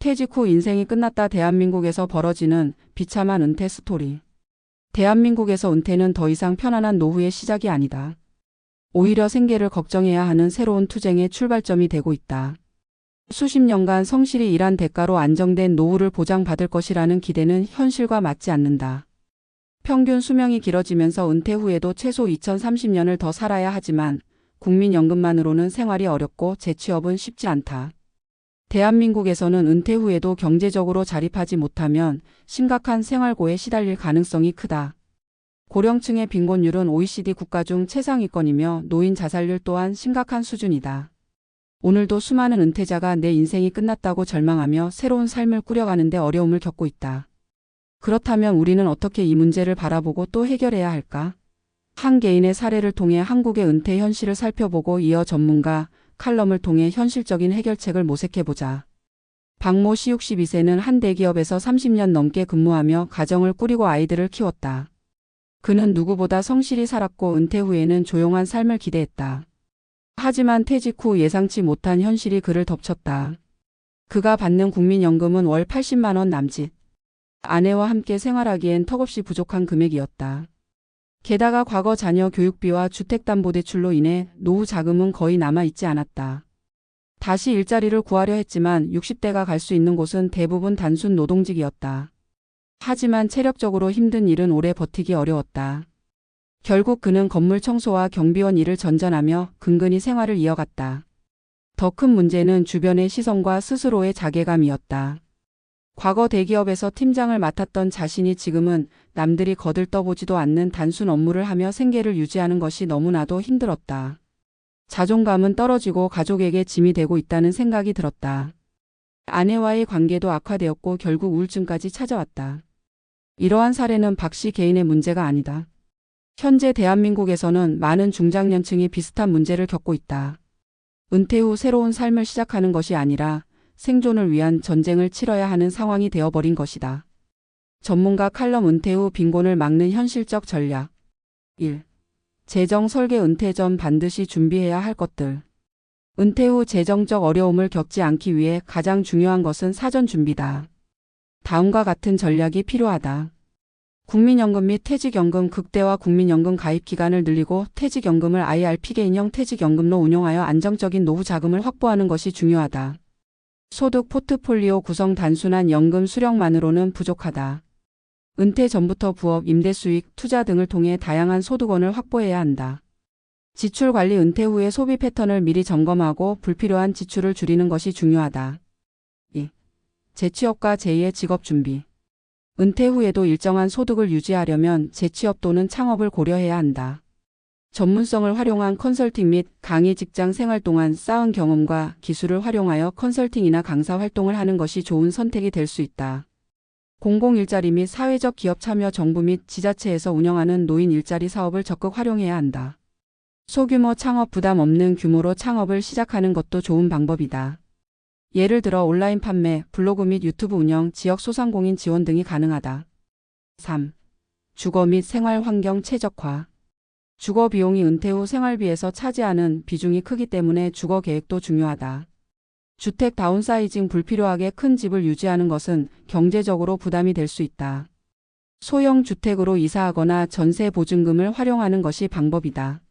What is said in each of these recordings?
퇴직 후 인생이 끝났다. 대한민국에서 벌어지는 비참한 은퇴 스토리. 대한민국에서 은퇴는 더 이상 편안한 노후의 시작이 아니다. 오히려 생계를 걱정해야 하는 새로운 투쟁의 출발점이 되고 있다. 수십 년간 성실히 일한 대가로 안정된 노후를 보장받을 것이라는 기대는 현실과 맞지 않는다. 평균 수명이 길어지면서 은퇴 후에도 최소 2030년을 더 살아야 하지만 국민연금만으로는 생활이 어렵고 재취업은 쉽지 않다. 대한민국에서는 은퇴 후에도 경제적으로 자립하지 못하면 심각한 생활고에 시달릴 가능성이 크다. 고령층의 빈곤율은 OECD 국가 중 최상위권이며 노인 자살률 또한 심각한 수준이다. 오늘도 수많은 은퇴자가 내 인생이 끝났다고 절망하며 새로운 삶을 꾸려가는데 어려움을 겪고 있다. 그렇다면 우리는 어떻게 이 문제를 바라보고 또 해결해야 할까? 한 개인의 사례를 통해 한국의 은퇴 현실을 살펴보고 이어 전문가 칼럼을 통해 현실적인 해결책을 모색해보자. 박모 씨 62세는 한 대기업에서 30년 넘게 근무하며 가정을 꾸리고 아이들을 키웠다. 그는 누구보다 성실히 살았고 은퇴 후에는 조용한 삶을 기대했다. 하지만 퇴직 후 예상치 못한 현실이 그를 덮쳤다. 그가 받는 국민연금은 월 80만 원 남짓. 아내와 함께 생활하기엔 턱없이 부족한 금액이었다. 게다가 과거 자녀 교육비와 주택담보대출로 인해 노후 자금은 거의 남아있지 않았다. 다시 일자리를 구하려 했지만 60대가 갈 수 있는 곳은 대부분 단순 노동직이었다. 하지만 체력적으로 힘든 일은 오래 버티기 어려웠다. 결국 그는 건물 청소와 경비원 일을 전전하며 근근히 생활을 이어갔다. 더 큰 문제는 주변의 시선과 스스로의 자괴감이었다. 과거 대기업에서 팀장을 맡았던 자신이 지금은 남들이 거들떠보지도 않는 단순 업무를 하며 생계를 유지하는 것이 너무나도 힘들었다. 자존감은 떨어지고 가족에게 짐이 되고 있다는 생각이 들었다. 아내와의 관계도 악화되었고 결국 우울증까지 찾아왔다. 이러한 사례는 박 씨 개인의 문제가 아니다. 현재 대한민국에서는 많은 중장년층이 비슷한 문제를 겪고 있다. 은퇴 후 새로운 삶을 시작하는 것이 아니라 생존을 위한 전쟁을 치러야 하는 상황이 되어버린 것이다. 전문가 칼럼 은퇴 후 빈곤을 막는 현실적 전략. 1. 재정 설계. 은퇴 전 반드시 준비해야 할 것들. 은퇴 후 재정적 어려움을 겪지 않기 위해 가장 중요한 것은 사전 준비다. 다음과 같은 전략이 필요하다. 국민연금 및 퇴직연금 극대화. 국민연금 가입 기간을 늘리고 퇴직연금을 IRP 개인형 퇴직연금로 운용하여 안정적인 노후 자금을 확보하는 것이 중요하다. 소득 포트폴리오 구성. 단순한 연금 수령만으로는 부족하다. 은퇴 전부터 부업, 임대 수익, 투자 등을 통해 다양한 소득원을 확보해야 한다. 지출 관리. 은퇴 후의 소비 패턴을 미리 점검하고 불필요한 지출을 줄이는 것이 중요하다. 2. 재취업과 제2의 직업 준비. 은퇴 후에도 일정한 소득을 유지하려면 재취업 또는 창업을 고려해야 한다. 전문성을 활용한 컨설팅 및 강의. 직장 생활 동안 쌓은 경험과 기술을 활용하여 컨설팅이나 강사 활동을 하는 것이 좋은 선택이 될 수 있다. 공공일자리 및 사회적 기업 참여. 정부 및 지자체에서 운영하는 노인 일자리 사업을 적극 활용해야 한다. 소규모 창업. 부담 없는 규모로 창업을 시작하는 것도 좋은 방법이다. 예를 들어 온라인 판매, 블로그 및 유튜브 운영, 지역 소상공인 지원 등이 가능하다. 3. 주거 및 생활 환경 최적화. 주거 비용이 은퇴 후 생활비에서 차지하는 비중이 크기 때문에 주거 계획도 중요하다. 주택 다운사이징. 불필요하게 큰 집을 유지하는 것은 경제적으로 부담이 될 수 있다. 소형 주택으로 이사하거나 전세 보증금을 활용하는 것이 방법이다.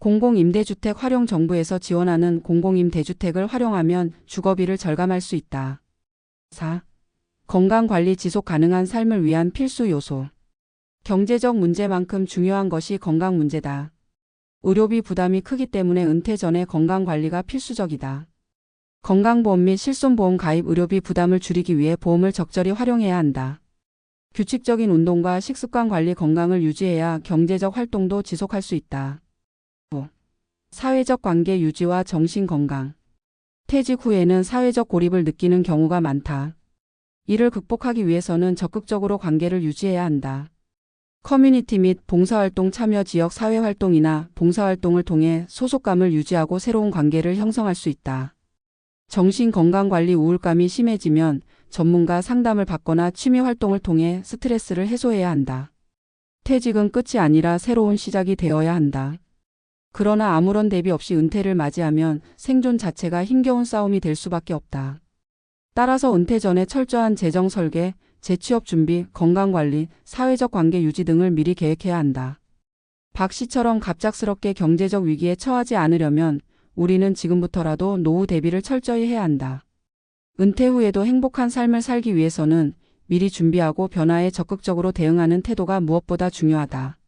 공공임대주택 활용. 정부에서 지원하는 공공임대주택을 활용하면 주거비를 절감할 수 있다. 4. 건강관리. 지속 가능한 삶을 위한 필수 요소. 경제적 문제만큼 중요한 것이 건강 문제다. 의료비 부담이 크기 때문에 은퇴 전에 건강관리가 필수적이다. 건강보험 및 실손보험 가입. 의료비 부담을 줄이기 위해 보험을 적절히 활용해야 한다. 규칙적인 운동과 식습관 관리. 건강을 유지해야 경제적 활동도 지속할 수 있다. 5. 사회적 관계 유지와 정신건강. 퇴직 후에는 사회적 고립을 느끼는 경우가 많다. 이를 극복하기 위해서는 적극적으로 관계를 유지해야 한다. 커뮤니티 및 봉사활동 참여. 지역 사회활동이나 봉사활동을 통해 소속감을 유지하고 새로운 관계를 형성할 수 있다. 정신건강관리. 우울감이 심해지면 전문가 상담을 받거나 취미활동을 통해 스트레스를 해소해야 한다. 퇴직은 끝이 아니라 새로운 시작이 되어야 한다. 그러나 아무런 대비 없이 은퇴를 맞이하면 생존 자체가 힘겨운 싸움이 될 수밖에 없다. 따라서 은퇴 전에 철저한 재정 설계, 재취업 준비, 건강관리, 사회적 관계 유지 등을 미리 계획해야 한다. 박 씨처럼 갑작스럽게 경제적 위기에 처하지 않으려면 우리는 지금부터라도 노후 대비를 철저히 해야 한다. 은퇴 후에도 행복한 삶을 살기 위해서는 미리 준비하고 변화에 적극적으로 대응하는 태도가 무엇보다 중요하다.